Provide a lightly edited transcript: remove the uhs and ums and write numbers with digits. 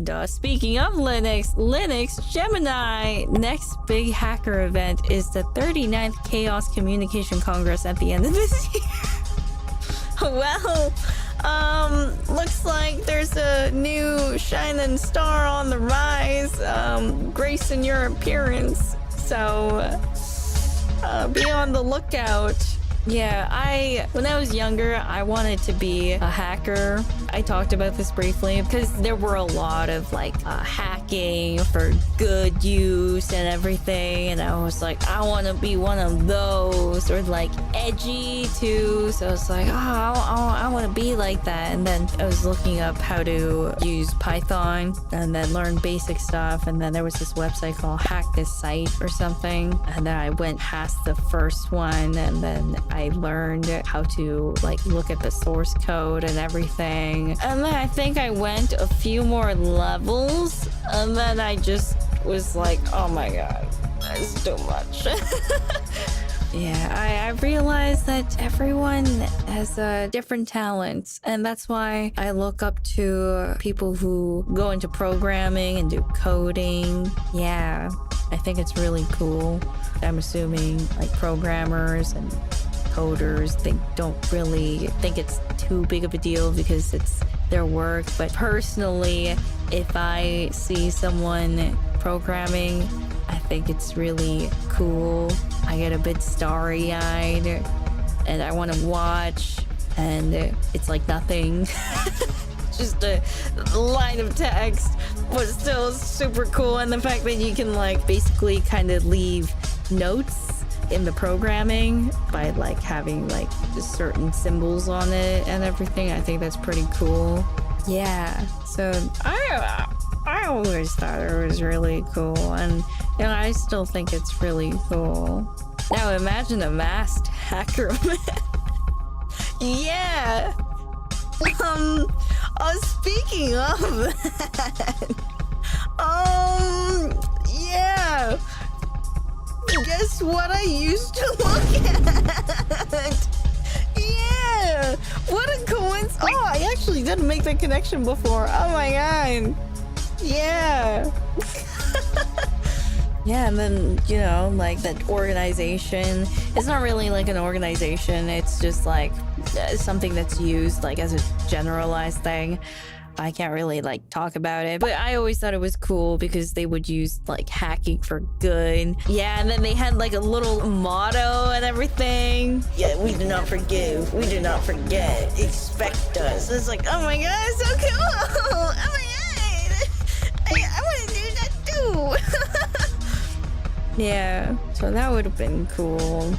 And speaking of Linux Gemini next big hacker event is the 39th Chaos Communication Congress at the end of this year. Well, looks like there's a new shining star on the rise, gracing your appearance. So, be on the lookout. Yeah, when I was younger, I wanted to be a hacker. I talked about this briefly because there were a lot of like hacking for good use and everything. And I was like, I want to be one of those, or like edgy too. So I was like, I want to be like that. And then I was looking up how to use Python and then learn basic stuff. And then there was this website called Hack This Site or something. And then I went past the first one, and then I learned how to like look at the source code and everything. And then I think I went a few more levels, and then I just was like, oh my god, that's too much. Yeah, I realized that everyone has different talents, and that's why I look up to people who go into programming and do coding. Yeah, I think it's really cool. I'm assuming like programmers and coders, they don't really think it's too big of a deal because it's their work. But personally, if I see someone programming, I think it's really cool. I get a bit starry-eyed and I want to watch, and it's like nothing. Just a line of text, but still super cool. And the fact that you can like basically kind of leave notes in the programming by like having like certain symbols on it and everything, I think that's pretty cool. Yeah, so I always thought it was really cool, and you know, I still think it's really cool. Now imagine a masked hacker. Yeah. Speaking of that, yeah. Guess what I used to look at? Yeah! What a coincidence! Oh, I actually didn't make that connection before. Oh my god! Yeah! Yeah, and then, you know, like that organization. It's not really like an organization, it's just like something that's used like as a generalized thing. I can't really like talk about it, but I always thought it was cool because they would use like hacking for good. Yeah, and then they had like a little motto and everything. Yeah, we do not forgive, we do not forget, expect us. It's like, oh my god, it's so cool. Oh my god, I want to do that too. Yeah, so that would have been cool.